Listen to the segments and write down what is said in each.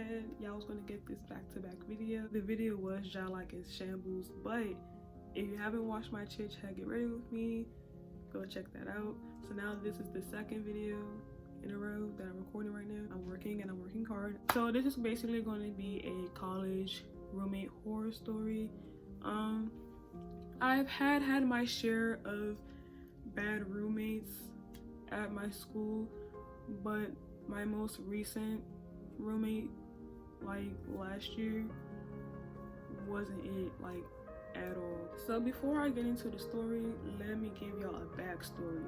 said y'all was gonna get this back-to-back video. The video was y'all like in shambles, but if you haven't watched my chit chat get ready with me, go check that out. So now this is the second video in a row that I'm recording right now. I'm working and I'm working hard. So this is basically going to be a college roommate horror story. I've had my share of bad roommates at my school, but my most recent roommate, like last year, wasn't it like at all. So before I get into the story, let me give y'all a backstory.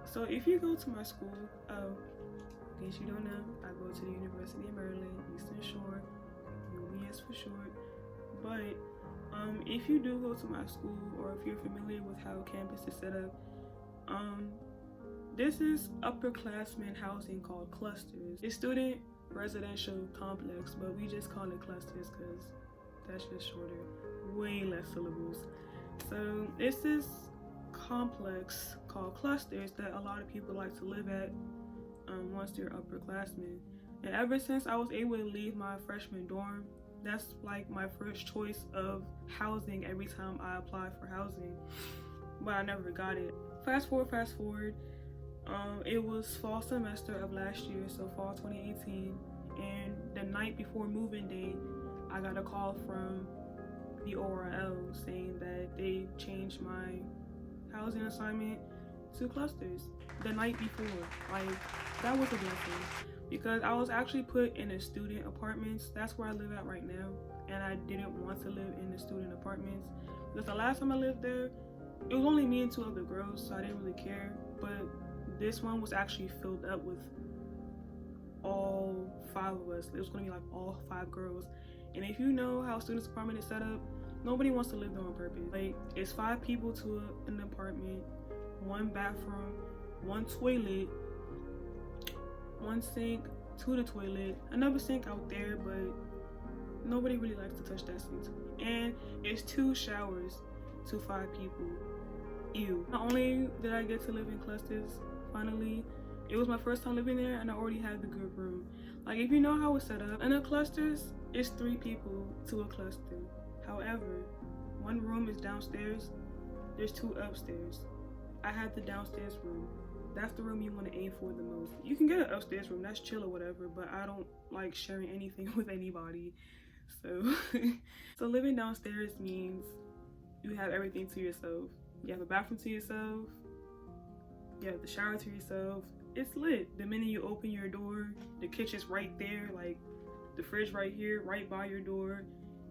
So if you go to my school, in case you don't know, I go to the University of Maryland, Eastern Shore, UMS for short. But if you do go to my school, or if you're familiar with how campus is set up, this is upperclassmen housing called clusters. It's student residential complex, but we just call it clusters because that's just shorter, way less syllables. So it's this complex called clusters that a lot of people like to live at once they're upperclassmen. And ever since I was able to leave my freshman dorm, that's like my first choice of housing every time I apply for housing, but I never got it. Fast forward, it was fall semester of last year, so fall 2018, and the night before moving day, I got a call from the ORL saying that they changed my housing assignment to clusters the night before. Like, that was a blessing, because I was actually put in a student apartments. That's where I live at right now, and I didn't want to live in the student apartments because the last time I lived there, it was only me and 2 other girls, so I didn't really care. But this one was actually filled up with all 5 of us. It was gonna be like all 5 girls. And if you know how students apartment is set up, nobody wants to live there on purpose. Like, it's 5 people to an apartment, 1 bathroom, 1 toilet, 1 sink to the toilet, another sink out there, but nobody really likes to touch that sink. And it's 2 showers to 5 people. Ew. Not only did I get to live in clusters, finally, it was my first time living there, and I already had the good room. Like, if you know how it's set up, in the clusters, it's 3 people to a cluster. However, 1 room is downstairs, there's 2 upstairs. I had the downstairs room. That's the room you want to aim for the most. You can get an upstairs room, that's chill or whatever, but I don't like sharing anything with anybody. So, so living downstairs means you have everything to yourself. You have a bathroom to yourself, you have the shower to yourself. It's lit. The minute you open your door, the kitchen's right there, like the fridge right here, right by your door.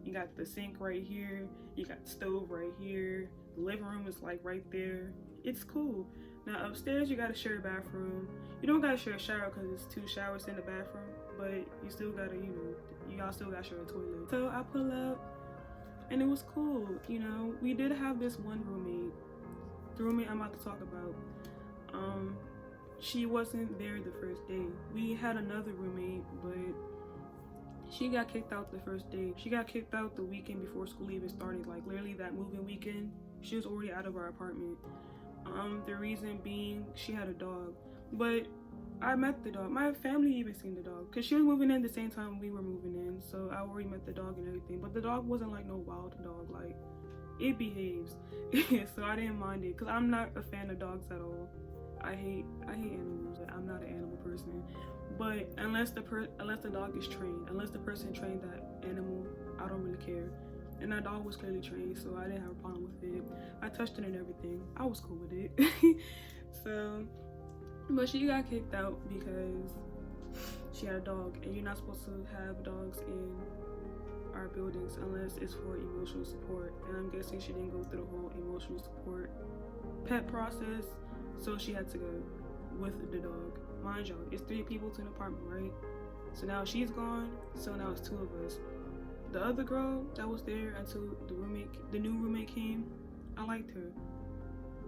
You got the sink right here, you got the stove right here, the living room is like right there. It's cool. Now upstairs you gotta share a bathroom. You don't gotta share a shower because it's 2 showers in the bathroom, but you still gotta, y'all still gotta share a toilet. So I pull up and it was cool. We did have this one roommate, the roommate I'm about to talk about. She wasn't there the first day. We had another roommate, but she got kicked out the first day. She got kicked out the weekend before school even started, like literally that moving weekend. She was already out of our apartment. The reason being she had a dog, but I met the dog. My family even seen the dog because she was moving in the same time we were moving in, so I already met the dog and everything. But the dog wasn't like no wild dog, like it behaves. So I didn't mind it because I'm not a fan of dogs at all. I hate animals. I'm not an animal person. But unless the dog is trained, unless the person trained that animal, I don't really care. And that dog was clearly trained, so I didn't have a problem with it. I touched it and everything. I was cool with it. So, but she got kicked out because she had a dog, and you're not supposed to have dogs in our buildings unless it's for emotional support. And I'm guessing she didn't go through the whole emotional support pet process, so she had to go with the dog. Mind y'all, it's 3 people to an apartment, right? So now she's gone, so now it's 2 of us. The other girl that was there until the new roommate came, I liked her.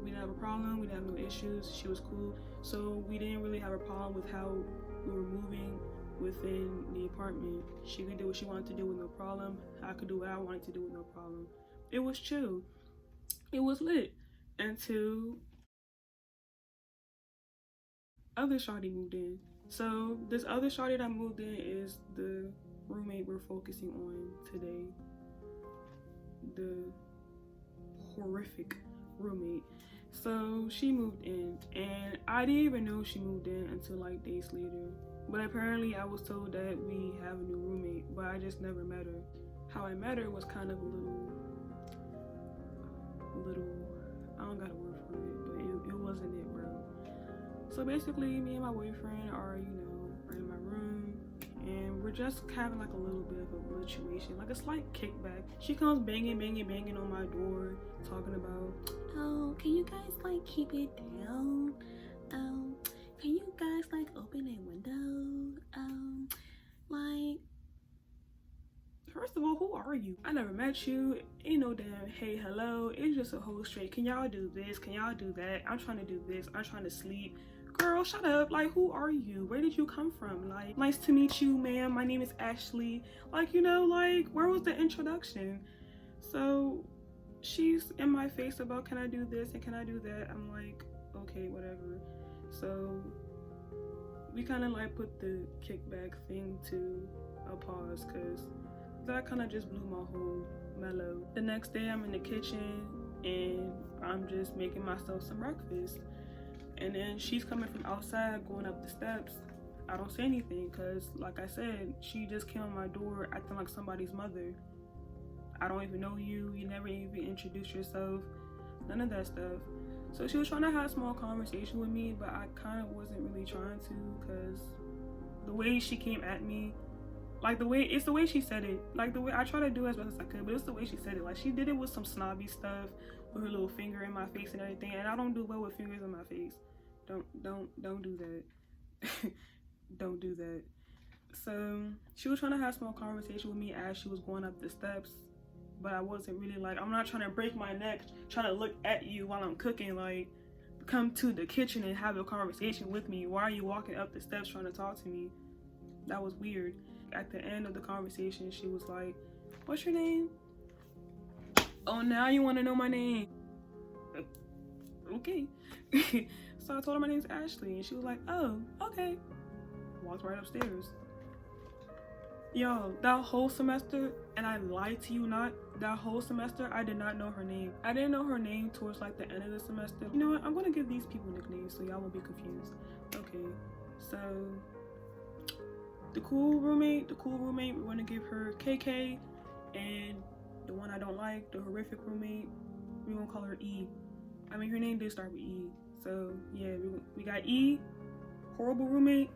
We didn't have a problem, we didn't have no issues, she was cool. So we didn't really have a problem with how we were moving within the apartment. She could do what she wanted to do with no problem. I could do what I wanted to do with no problem. It was chill. It was lit until other shawty moved in. So this other shawty that moved in is the roommate we're focusing on today, the horrific roommate. So she moved in, and I didn't even know she moved in until like days later. But apparently I was told that we have a new roommate, but I just never met her. How I met her was kind of a little, I don't got a word for it, but it wasn't it, bro. So basically, me and my boyfriend are, are in my room, and we're just having like a little bit of a situation, like a slight kickback. She comes banging on my door, talking about, oh, can you guys like keep it down? Can you guys like open a window? Like, first of all, who are you? I never met you. Ain't no damn hey, hello. It's just a whole straight, can y'all do this? Can y'all do that? I'm trying to do this. I'm trying to sleep. Girl, shut up. Like, who are you? Where did you come from? Like, nice to meet you, ma'am. My name is Ashley. Like, like, where was the introduction? So she's in my face about, can I do this and can I do that? I'm like, okay, whatever. So we kind of like put the kickback thing to a pause, because that kind of just blew my whole mellow. The next day I'm in the kitchen and I'm just making myself some breakfast, and then she's coming from outside going up the steps. I don't say anything because, like I said, she just came on my door acting like somebody's mother. I don't even know you. You never even introduced yourself. None of that stuff. So she was trying to have a small conversation with me, but I kind of wasn't really trying to, because the way she came at me, like it's the way she said it. Like the way I tried to do as best as I could, but it's the way she said it. Like she did it with some snobby stuff, with her little finger in my face and everything. And I don't do well with fingers in my face. Don't do that. Don't do that. So she was trying to have a small conversation with me as she was going up the steps, but I wasn't really like, I'm not trying to break my neck trying to look at you while I'm cooking. Like, come to the kitchen and have a conversation with me. Why are you walking up the steps trying to talk to me? That was weird. At the end of the conversation, she was like, what's your name? Oh, now you want to know my name? Okay. So I told her my name's Ashley, and she was like, oh, okay. Walked right upstairs. Yo, that whole semester, and I lied to you not, that whole semester I did not know her name. I didn't know her name towards like the end of the semester. You know what, I'm gonna give these people nicknames so y'all won't be confused. Okay, so the cool roommate, we're gonna give her KK, and the one I don't like, the horrific roommate, we're gonna call her E. I mean, her name did start with E, so yeah, we got E, horrible roommate,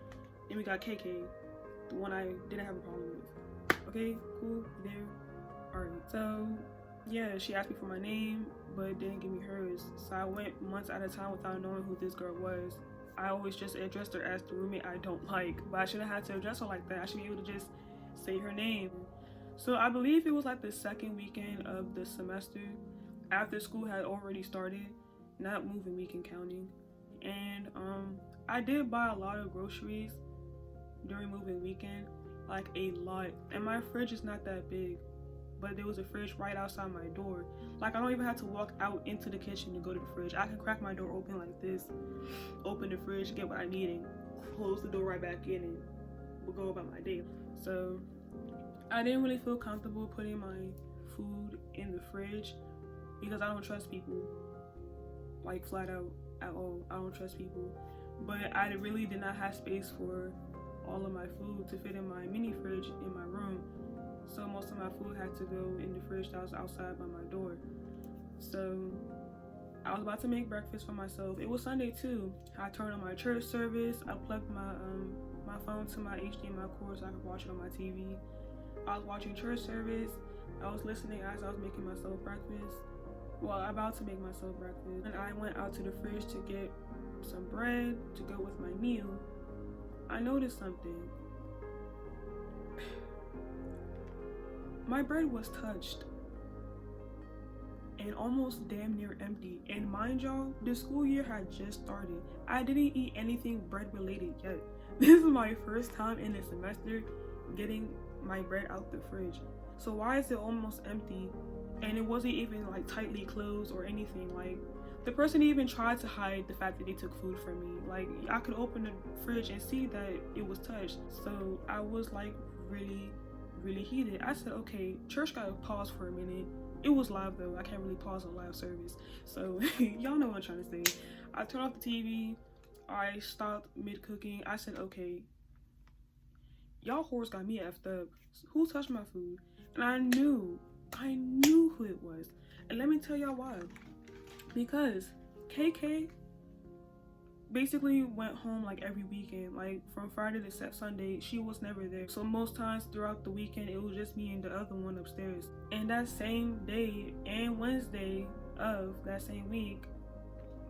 and we got KK, the one I didn't have a problem with. Okay, cool, there. Alright, so yeah, she asked me for my name, but didn't give me hers. So I went months at a time without knowing who this girl was. I always just addressed her as the roommate I don't like, but I shouldn't have to address her like that. I should be able to just say her name. So I believe it was like the second weekend of the semester, after school had already started, not moving weekend counting. And I did buy a lot of groceries during moving weekend, like a lot. And my fridge is not that big, but there was a fridge right outside my door. Like, I don't even have to walk out into the kitchen to go to the fridge. I can crack my door open like this, open the fridge, get what I need, and close the door right back in, and we'll go about my day. So I didn't really feel comfortable putting my food in the fridge because I don't trust people, like flat out at all. I don't trust people. But I really did not have space for all of my food to fit in my mini fridge in my room. So most of my food had to go in the fridge that was outside by my door. So I was about to make breakfast for myself. It was Sunday too. I turned on my church service. I plugged my my phone to my HDMI cord so I could watch it on my TV. I was watching church service. I was listening as I was making myself breakfast. Well, about to make myself breakfast. And I went out to the fridge to get some bread to go with my meal. I noticed something. My bread was touched and almost damn near empty. And mind y'all, the school year had just started. I didn't eat anything bread related yet. This is my first time in the semester getting my bread out the fridge. So why is it almost empty? And it wasn't even like tightly closed or anything. Like, the person even tried to hide the fact that they took food from me. Like, I could open the fridge and see that it was touched. So I was like really really heated. I said, okay, church gotta pause for a minute. It was live though. I can't really pause a live service. So y'all know what I'm trying to say. I turned off the TV. I stopped mid cooking. I said, okay, y'all whores got me effed up. Who touched my food? And I knew who it was. And let me tell y'all why. Because KK basically went home like every weekend, like from Friday to Sunday. She was never there. So most times throughout the weekend, it was just me and the other one upstairs. And that same day and Wednesday of that same week,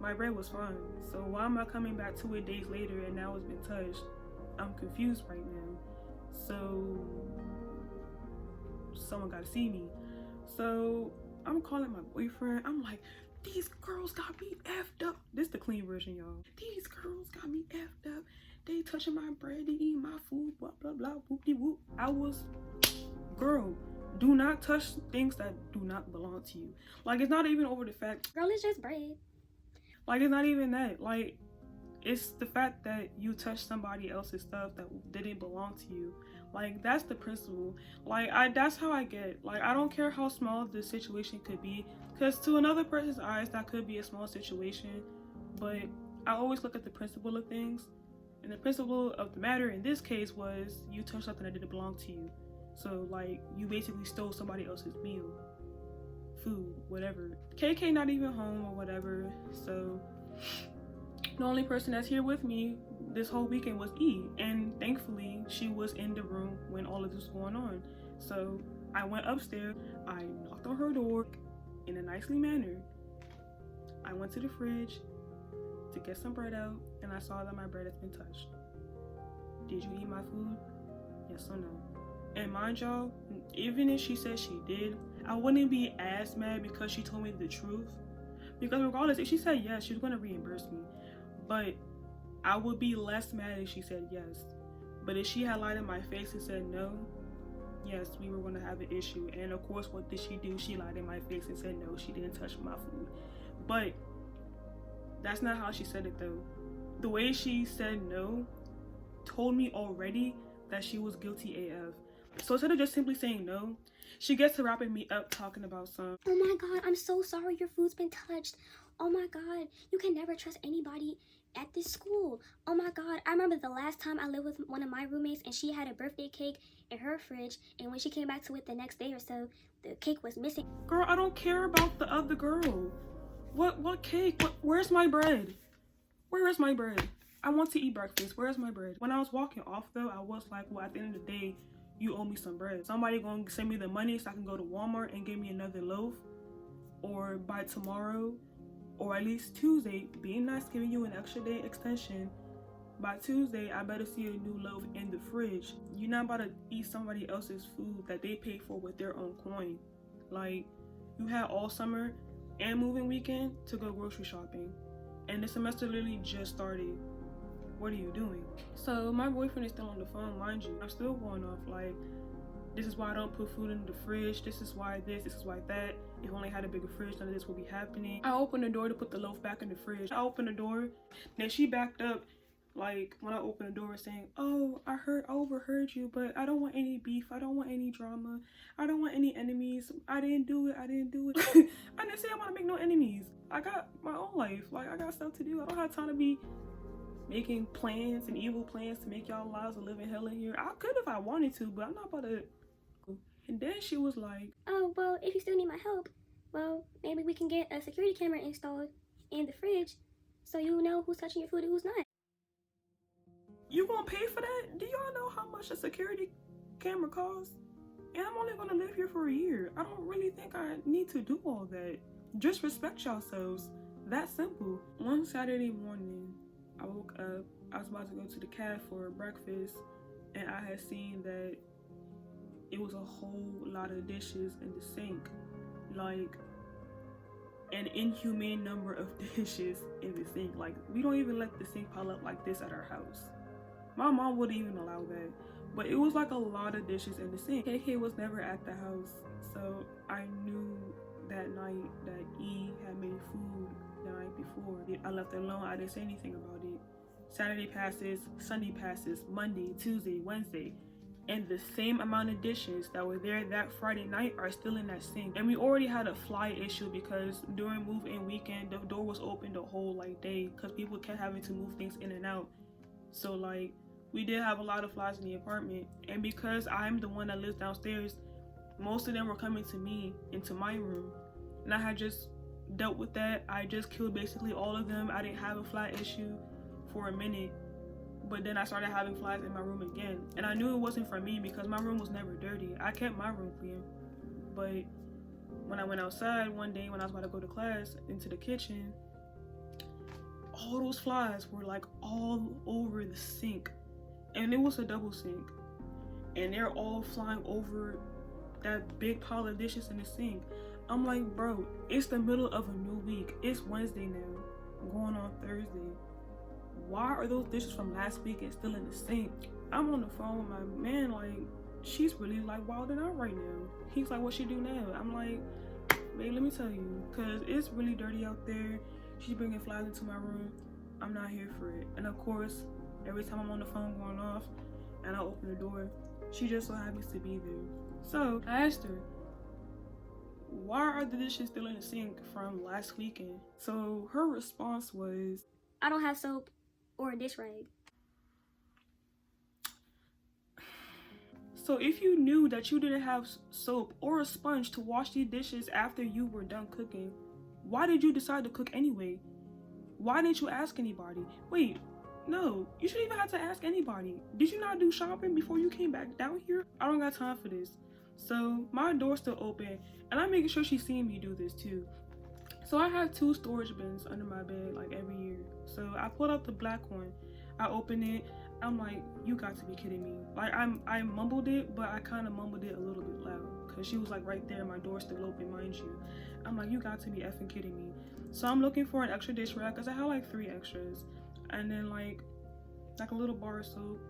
my bread was fine. So why am I coming back 2 days later and now it's been touched? I'm confused right now. So someone gotta see me. So I'm calling my boyfriend. I'm like, these girls got me effed up. This is the clean version, y'all. These girls got me effed up. They touching my bread, they eating my food, blah blah blah, whoop-de-whoop. I was, girl, do not touch things that do not belong to you. Like, it's not even over the fact, girl, it's just bread. Like, it's not even that. Like, it's the fact that you touched somebody else's stuff that didn't belong to you. Like, that's the principle. Like, that's how I get. Like, I don't care how small the situation could be, because to another person's eyes that could be a small situation, but I always look at the principle of things. And the principle of the matter in this case was you touched something that didn't belong to you. So like, you basically stole somebody else's meal, food, whatever. KK not even home or whatever. So the only person that's here with me this whole weekend was E, and thankfully she was in the room when all of this was going on. So I went upstairs, I knocked on her door in a nicely manner. I went to the fridge to get some bread out, and I saw that my bread has been touched. Did you eat my food? Yes or no? And mind y'all, even if she said she did, I wouldn't be as mad because she told me the truth. Because regardless, if she said yes, she was gonna reimburse me. But I would be less mad if she said yes. But if she had lied in my face and said no, yes, we were gonna have an issue. And of course, what did she do? She lied in my face and said no, she didn't touch my food. But that's not how she said it though. The way she said no told me already that she was guilty AF. So instead of just simply saying no, she gets to wrapping me up talking about some, oh my god, I'm so sorry your food's been touched. Oh my god, you can never trust anybody at this school. Oh my god, I remember the last time I lived with one of my roommates and she had a birthday cake in her fridge, and when she came back to it the next day or so, the cake was missing. Girl, I don't care about the other girl. What cake? Where's my bread? Where is my bread? I want to eat breakfast. Where's my bread? When I was walking off though, I was like, well, at the end of the day, you owe me some bread. Somebody gonna send me the money so I can go to Walmart and give me another loaf, or by tomorrow, or at least Tuesday, being nice, giving you an extra day extension. By Tuesday, I better see a new loaf in the fridge. You're not about to eat somebody else's food that they paid for with their own coin. Like, you had all summer and moving weekend to go grocery shopping, and the semester literally just started. What are you doing? So my boyfriend is still on the phone, mind you. I'm still going off like, this is why I don't put food in the fridge, this is why this is why that. If I only had a bigger fridge, none of this would be happening. I opened the door to put the loaf back in the fridge. I opened the door, then she backed up, like when I opened the door saying, oh, I overheard you, but I don't want any beef, I don't want any drama, I don't want any enemies, I didn't do it. I didn't say I want to make no enemies. I got my own life, like I got stuff to do. I don't have time to be making plans and evil plans to make y'all lives a living hell in here. I could if I wanted to, but I'm not about to. And then she was like, oh, well, if you still need my help, well, maybe we can get a security camera installed in the fridge so you know who's touching your food and who's not. You gonna pay for that? Do y'all know how much a security camera costs? And I'm only gonna live here for a year. I don't really think I need to do all that. Just respect yourselves. That simple. One Saturday morning, I woke up, I was about to go to the caf for breakfast, and I had seen that it was a whole lot of dishes in the sink. Like, an inhumane number of dishes in the sink. Like, we don't even let the sink pile up like this at our house. My mom wouldn't even allow that. But it was like a lot of dishes in the sink. KK was never at the house, so I knew that night that E had made food the night before. I left it alone. I didn't say anything about it. Saturday passes, Sunday passes, Monday, Tuesday, Wednesday. and the same amount of dishes that were there that Friday night are still in that sink. And we already had a fly issue because during move-in weekend, the door was open the whole like day because people kept having to move things in and out. So like we did have a lot of flies in the apartment, and because I'm the one that lives downstairs, most of them were coming to me into my room, and I had just dealt with that. I just killed basically all of them. I didn't have a fly issue for a minute, but then I started having flies in my room again, and I knew it wasn't for me because my room was never dirty. I kept my room clean. But when I went outside one day when I was about to go to class into the kitchen, all those flies were like all over the sink, and it was a double sink, and they're all flying over that big pile of dishes in the sink. I'm like, bro, it's the middle of a new week. It's Wednesday now, going on Thursday. Why are those dishes from last weekend still in the sink? I'm on the phone with my man, like, she's really like wilding out right now. He's like, what she do now? I'm like, babe, let me tell you, because it's really dirty out there. She's bringing flies into my room. I'm not here for it. And of course, every time I'm on the phone going off and I open the door, she just so happens to be there. So I asked her, why are the dishes still in the sink from last weekend? So her response was, I don't have soap or a dish rag. So if you knew that you didn't have soap or a sponge to wash these dishes after you were done cooking, why did you decide to cook anyway? Why didn't you ask anybody? Wait, no, you shouldn't even have to ask anybody. Did you not do shopping before you came back down here? I don't got time for this. So my door's still open, and I'm making sure she's seeing me do this too. So I have 2 storage bins under my bed like every year. So I pulled out the black one, I opened it, I'm like, you got to be kidding me. Like I mumbled it, but I kind of mumbled it a little bit loud because she was like right there, my door's still open, mind you. I'm like, you got to be effing kidding me. So I'm looking for an extra dish rag because I have like 3 extras, and then like a little bar of soap,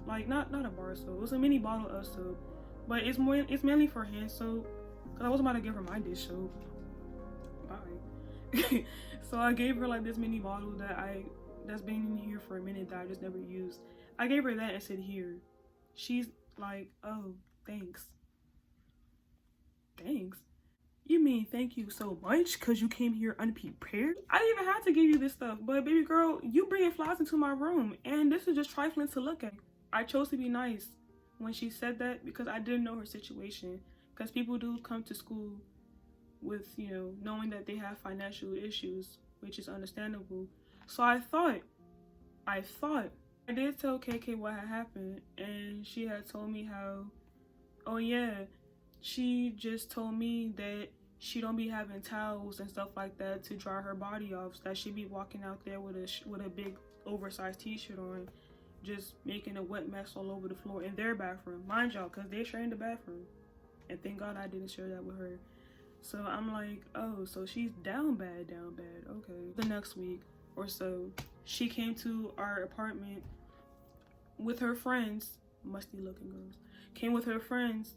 like not a bar of soap, it was a mini bottle of soap, but it's mainly for hand soap because I wasn't about to give her my dish soap. Bye. So I gave her like this mini bottle that's been in here for a minute that I just never used. I gave her that and said, here. She's like, oh, thanks. Thanks? You mean thank you so much because you came here unprepared? I didn't even have to give you this stuff, but baby girl, you bringing flies into my room, and this is just trifling to look at. I chose to be nice when she said that because I didn't know her situation, because people do come to school with, you know, knowing that they have financial issues, which is understandable. So I did tell KK what had happened, and she had told me how, oh yeah, she just told me that she don't be having towels and stuff like that to dry her body off, so that she be walking out there with a big oversized t-shirt on, just making a wet mess all over the floor in their bathroom, mind y'all, because they share in the bathroom, and thank God I didn't share that with her. So I'm like, oh, so she's down bad, okay. The next week or so, she came to our apartment with her friends, musty looking girls, came with her friends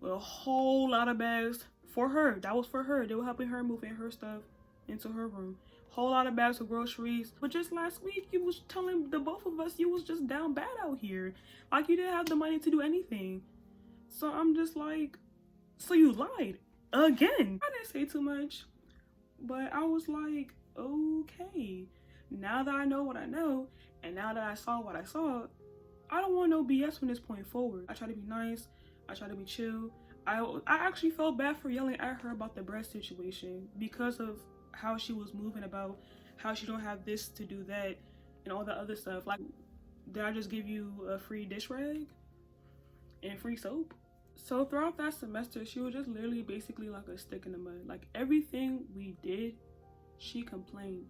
with a whole lot of bags for her. That was for her. They were helping her move in her stuff into her room. Whole lot of bags of groceries. But just last week, you was telling the both of us you was just down bad out here. Like you didn't have the money to do anything. So I'm just like, so you lied again. I didn't say too much, but I was like, okay, now that I know what I know, and now that I saw what I saw, I don't want no BS from this point forward. I try to be nice, I try to be chill. I actually felt bad for yelling at her about the breast situation because of how she was moving about how she don't have this to do that and all the other stuff. Like, did I just give you a free dish rag and free soap? So throughout that semester, she was just literally basically like a stick in the mud. Like everything we did, she complained.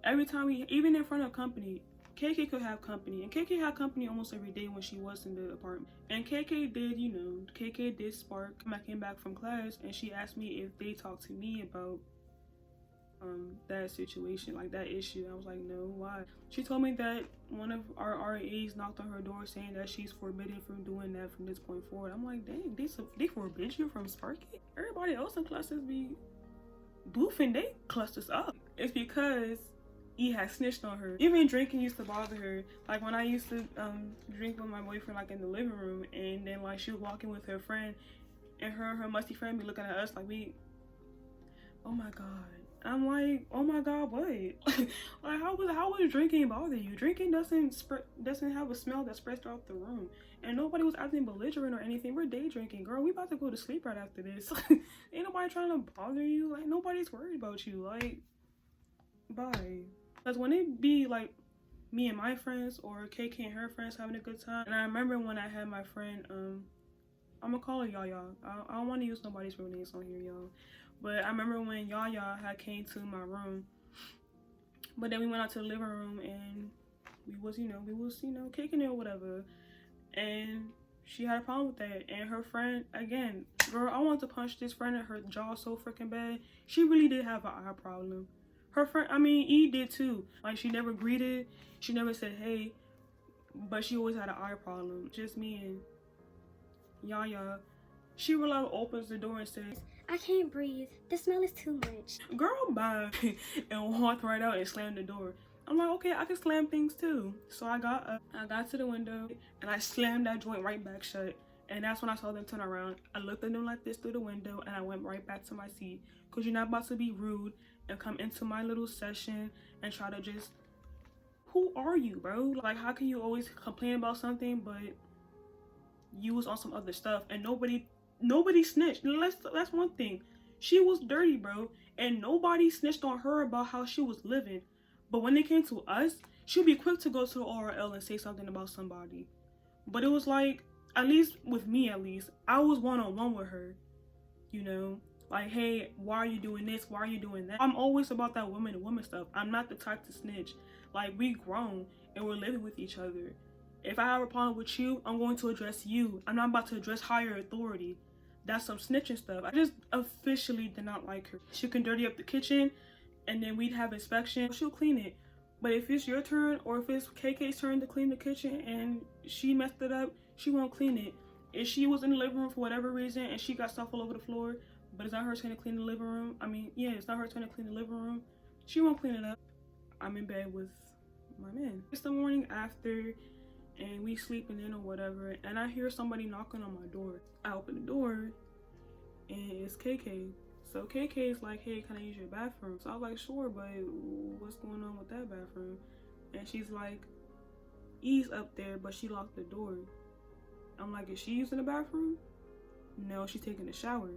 Every time even in front of company, KK could have company, and KK had company almost every day when she was in the apartment. And KK did, you know, KK did spark. I came back from class and she asked me if they talked to me about that situation, like that issue. I was like, no, why? She told me that one of our RAs knocked on her door saying that she's forbidden from doing that from this point forward. I'm like, dang, they forbid you from sparking? Everybody else in classes be boofing they clusters up. It's because E had snitched on her. Even drinking used to bother her. Like when I used to drink with my boyfriend like in the living room, and then like she was walking with her friend, and her musty friend be looking at us like we, oh my god. I'm like, oh my god, what? Like how would drinking bother you? Drinking doesn't have a smell that spreads throughout the room, and nobody was acting belligerent or anything. We're day drinking, girl. We about to go to sleep right after this. Ain't nobody trying to bother you. Like nobody's worried about you. Like, bye. Because when it be like me and my friends or KK and her friends having a good time, and I remember when I had my friend, I'm gonna call her Yaya. I don't want to use nobody's real names on here, y'all. But I remember when Yaya had came to my room, but then we went out to the living room and we was kicking it or whatever, and she had a problem with that. And her friend, again, girl, I wanted to punch this friend in her jaw so freaking bad. She really did have an eye problem. Her friend, I mean, E did too. Like, she never greeted, she never said hey, but she always had an eye problem. Just me and Yaya. She really opens the door and says, I can't breathe. The smell is too much. Girl, bye. And walked right out and slammed the door. I'm like, okay, I can slam things too. So I got up, I got to the window, and I slammed that joint right back shut. And that's when I saw them turn around. I looked at them like this through the window, and I went right back to my seat. Because you're not about to be rude and come into my little session and try to just, who are you, bro? Like, how can you always complain about something, but you was on some other stuff, and nobody snitched. That's one thing. She was dirty, bro, and nobody snitched on her about how she was living. But when it came to us, she'd be quick to go to the ORL and say something about somebody. But it was like, at least with me, I was one-on-one with her, you know, like, hey, why are you doing this, why are you doing that? I'm always about that woman to woman stuff. I'm not the type to snitch. Like, we grown and we're living with each other. If I have a problem with you, I'm going to address you. I'm not about to address higher authority. That's some snitching stuff. I just officially did not like her. She can dirty up the kitchen, and then we'd have inspection. She'll clean it. But if it's your turn, or if it's KK's turn to clean the kitchen and she messed it up, she won't clean it. If she was in the living room for whatever reason and she got stuff all over the floor, but it's not her turn to clean the living room, it's not her turn to clean the living room, she won't clean it up. I'm in bed with my man. It's the morning after, and we sleeping in or whatever, and I hear somebody knocking on my door. I open the door, and it's KK. So KK is like, hey, can I use your bathroom? So I was like, sure, but what's going on with that bathroom? And she's like, E's up there, but she locked the door. I'm like, is she using the bathroom? No, she's taking a shower.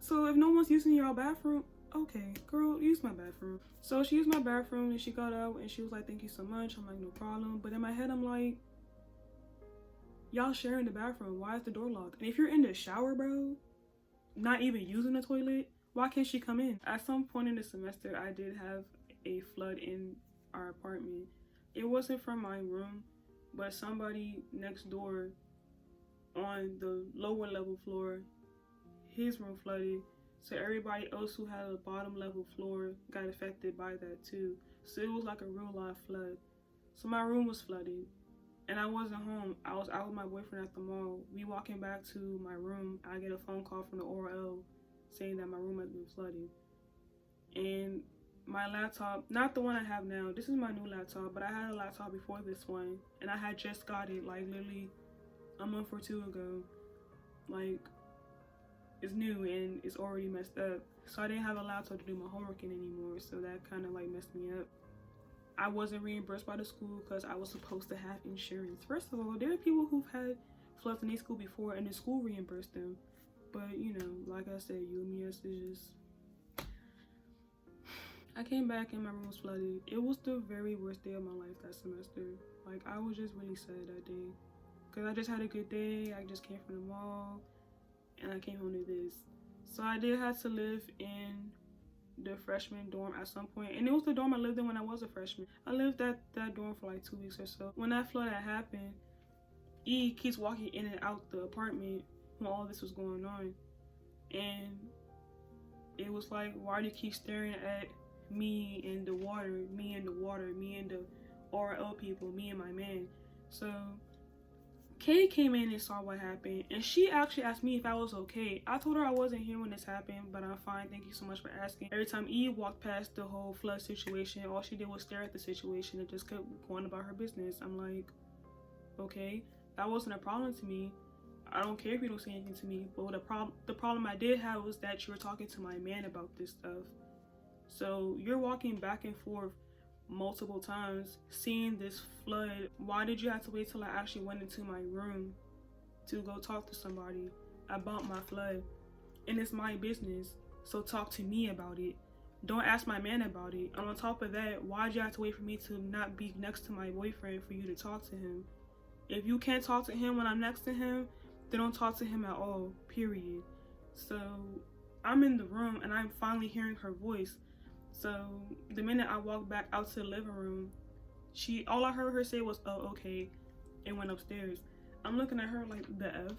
So if no one's using your bathroom, okay, girl, use my bathroom. So she used my bathroom and she got out and she was like, thank you so much. I'm like, no problem. But in my head, I'm like, y'all sharing the bathroom. Why is the door locked? And if you're in the shower, bro, not even using the toilet, why can't she come in? At some point in the semester, I did have a flood in our apartment. It wasn't from my room, but somebody next door on the lower level floor, his room flooded. So everybody else who had a bottom level floor got affected by that too. So it was like a real life flood. So my room was flooded and I wasn't home. I was out with my boyfriend at the mall. We walking back to my room, I get a phone call from the ORL saying that my room had been flooded. And my laptop, not the one I have now, this is my new laptop, but I had a laptop before this one and I had just got it like literally a month or two ago. Like, it's new and it's already messed up. So I didn't have a laptop to do my homework in anymore, so that kind of like messed me up. I wasn't reimbursed by the school because I was supposed to have insurance. First of all, there are people who've had floods in their school before and the school reimbursed them. But you know, like I said, UMS is just... I came back and my room was flooded. It was the very worst day of my life that semester. Like, I was just really sad that day. Because I just had a good day, I just came from the mall, and I came home to this. So I did have to live in the freshman dorm at some point, and it was the dorm I lived in when I was a freshman. I lived at that dorm for like 2 weeks or so. When that flood had happened, E keeps walking in and out the apartment when all this was going on, and it was like, why do you keep staring at me and the water, me and the water, me and the RL people, me and my man? So Kay came in and saw what happened, and she actually asked me if I was okay. I told her I wasn't here when this happened, but I'm fine. Thank you so much for asking. Every time E walked past the whole flood situation, all she did was stare at the situation and just kept going about her business. I'm like, okay, that wasn't a problem to me. I don't care if you don't say anything to me. But the problem I did have was that you were talking to my man about this stuff. So you're walking back and forth multiple times, seeing this flood. Why did you have to wait till I actually went into my room to go talk to somebody about my flood? And it's my business, so talk to me about it. Don't ask my man about it. And on top of that, why'd you have to wait for me to not be next to my boyfriend for you to talk to him? If you can't talk to him when I'm next to him, then don't talk to him at all, period. So I'm in the room and I'm finally hearing her voice. So the minute I walked back out to the living room, all I heard her say was, oh, okay, and went upstairs. I'm looking at her like, the F?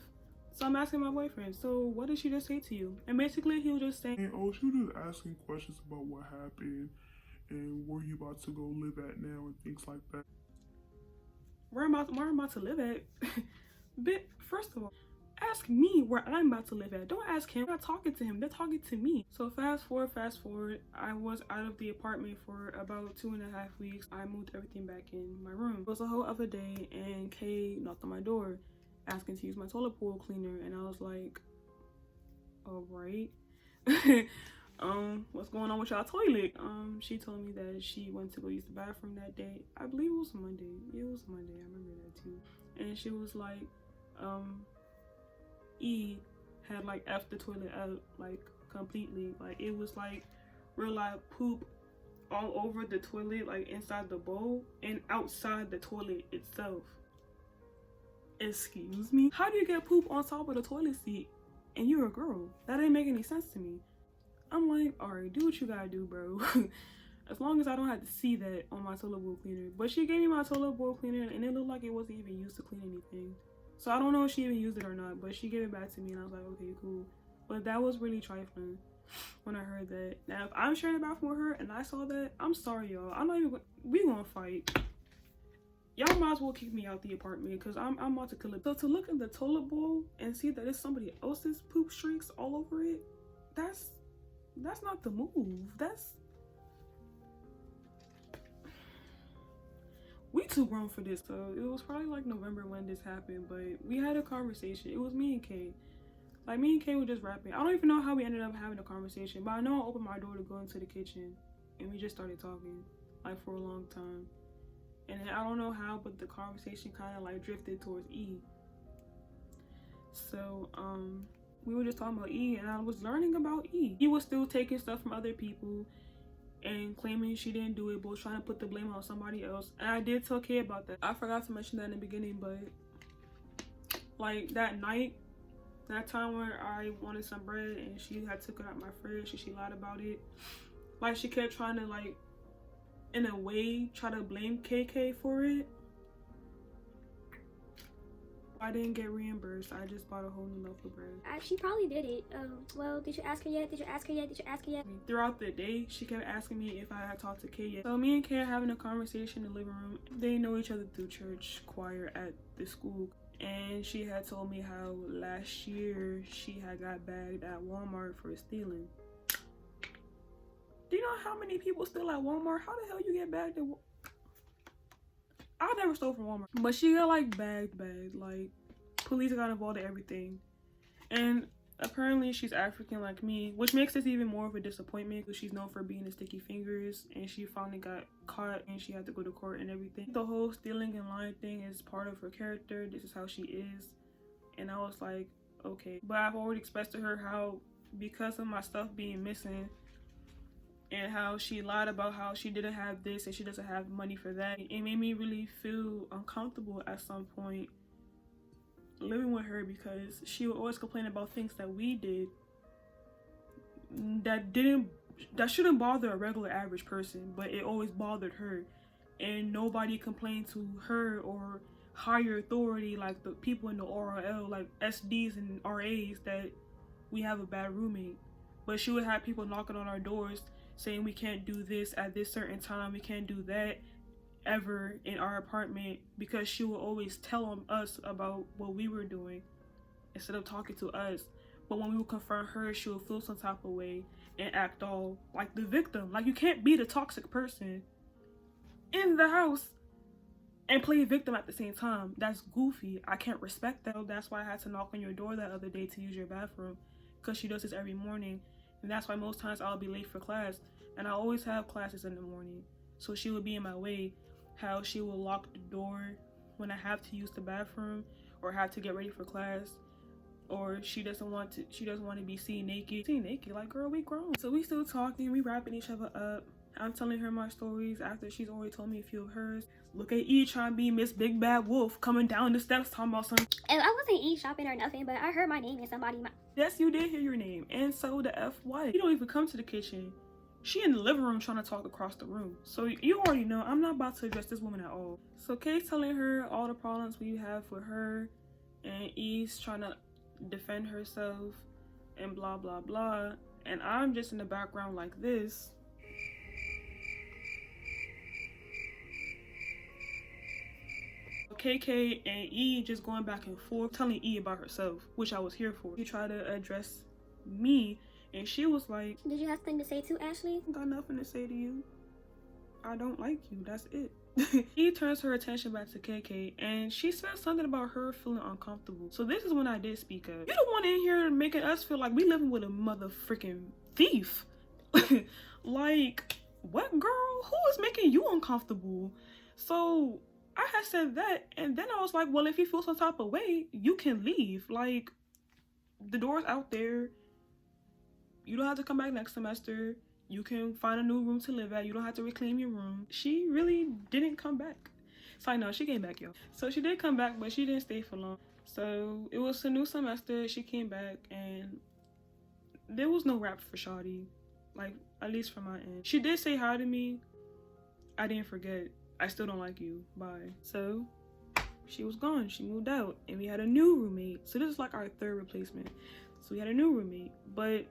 So I'm asking my boyfriend, so what did she just say to you? And basically he was just saying, and oh, she was just asking questions about what happened and where you about to go live at now and things like that. Where I'm about to live at? But first of all, ask me where I'm about to live at. Don't ask him. I'm not talking to him. They're talking to me. So fast forward, I was out of the apartment for about 2.5 weeks. I moved everything back in my room. It was a whole other day and Kay knocked on my door asking to use my toilet bowl cleaner, and I was like, all right. What's going on with y'all toilet? She told me that she went to go use the bathroom that day. I believe it was Monday. It was Monday. I remember that too. And she was like, E had like F the toilet out like completely. Like it was like real life poop all over the toilet, like inside the bowl and outside the toilet itself. Excuse me? How do you get poop on top of the toilet seat and you're a girl? That didn't make any sense to me. I'm like, alright, do what you gotta do, bro. As long as I don't have to see that on my toilet bowl cleaner. But she gave me my toilet bowl cleaner and it looked like it wasn't even used to clean anything. So I don't know if she even used it or not, but she gave it back to me and I was like, okay, cool. But that was really trifling when I heard that. Now, if I'm sharing a bathroom with her and I saw that, I'm sorry, y'all. I'm not even, we gonna fight. Y'all might as well kick me out the apartment because I'm about to kill it. So to look at the toilet bowl and see that it's somebody else's poop streaks all over it, that's not the move. We too grown for this. So it was probably like November when this happened, but we had a conversation. It was me and Kay. Like me and Kay were just rapping. I don't even know how we ended up having a conversation, but I know I opened my door to go into the kitchen and we just started talking like for a long time. And I don't know how, but the conversation kind of like drifted towards E. So we were just talking about E and I was learning about E. He was still taking stuff from other people and claiming she didn't do it, but was trying to put the blame on somebody else. And I did tell Kay about that. I forgot to mention that in the beginning, but like that night, that time where I wanted some bread and she had took it out my fridge and she lied about it. Like she kept trying to like, in a way, try to blame KK for it. I didn't get reimbursed. I just bought a whole new loaf of bread. She probably did it. Well, did you ask her yet? Did you ask her yet? Throughout the day, she kept asking me if I had talked to Kay yet. So me and Kay are having a conversation in the living room. They know each other through church choir at the school. And she had told me how last year she had got bagged at Walmart for stealing. Do you know how many people steal at Walmart? How the hell you get bagged at Walmart? I never stole from Walmart, but she got like bagged, like police got involved in everything. And apparently she's African like me, which makes this even more of a disappointment because she's known for being a sticky fingers, and she finally got caught and she had to go to court and everything. The whole stealing and lying thing is part of her character. This is how she is. And I was like, okay. But I've already expressed to her how because of my stuff being missing and how she lied about how she didn't have this and she doesn't have money for that, it made me really feel uncomfortable at some point living with her, because she would always complain about things that we did that shouldn't bother a regular average person, but it always bothered her. And nobody complained to her or higher authority like the people in the RL, like SDs and RAs, that we have a bad roommate. But she would have people knocking on our doors saying we can't do this at this certain time, we can't do that, ever in our apartment because she would always tell us about what we were doing instead of talking to us. But when we would confront her, she would feel some type of way and act all like the victim. Like, you can't be the toxic person in the house and play victim at the same time. That's goofy. I can't respect that. That's why I had to knock on your door that other day to use your bathroom, because she does this every morning. And that's why most times I'll be late for class, and I always have classes in the morning. So she would be in my way. How she will lock the door when I have to use the bathroom or have to get ready for class, or she doesn't want to be seen naked. Like, girl, we grown. So we still talking, we wrapping each other up. I'm telling her my stories after she's already told me a few of hers. Look at E trying to be Miss Big Bad Wolf coming down the steps talking about something. And I wasn't eavesdropping or nothing, but I heard my name and somebody. Yes, you did hear your name, and so the F wife. You don't even come to the kitchen. She in the living room trying to talk across the room. So you already know I'm not about to address this woman at all. So Kay's telling her all the problems we have with her, and E's trying to defend herself and blah blah blah. And I'm just in the background like this. KK and E just going back and forth, telling E about herself, which I was here for. He tried to address me, and she was like, did you have something to say too, Ashley? I got nothing to say to you. I don't like you. That's it. He turns her attention back to KK, and she says something about her feeling uncomfortable. So this is when I did speak up. You don't want in here making us feel like we living with a mother freaking thief. Like, what, girl? Who is making you uncomfortable? So I had said that, and then I was like, well, if you feel some type of way, you can leave. Like, the door's out there. You don't have to come back next semester. You can find a new room to live at. You don't have to reclaim your room. She really didn't come back. So I know she came back, yo. So she did come back, but she didn't stay for long. So it was a new semester. She came back, and there was no rap for Shawty. Like, at least from my end. She did say hi to me. I didn't forget. I still don't like you. Bye. So she was gone. She moved out, and we had a new roommate. So this is like our third replacement. So we had a new roommate, but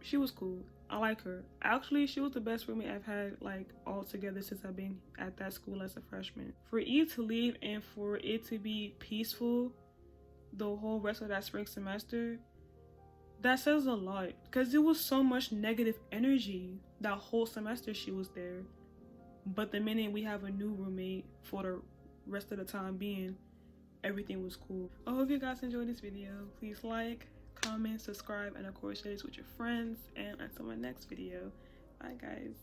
she was cool. I like her. Actually, she was the best roommate I've had, like, all together since I've been at that school as a freshman. For E to leave and for it to be peaceful the whole rest of that spring semester, that says a lot, because there was so much negative energy that whole semester she was there. But the minute we have a new roommate for the rest of the time being, everything was cool. I hope you guys enjoyed this video. Please like, comment, subscribe, and of course share this with your friends. And until my next video, bye guys.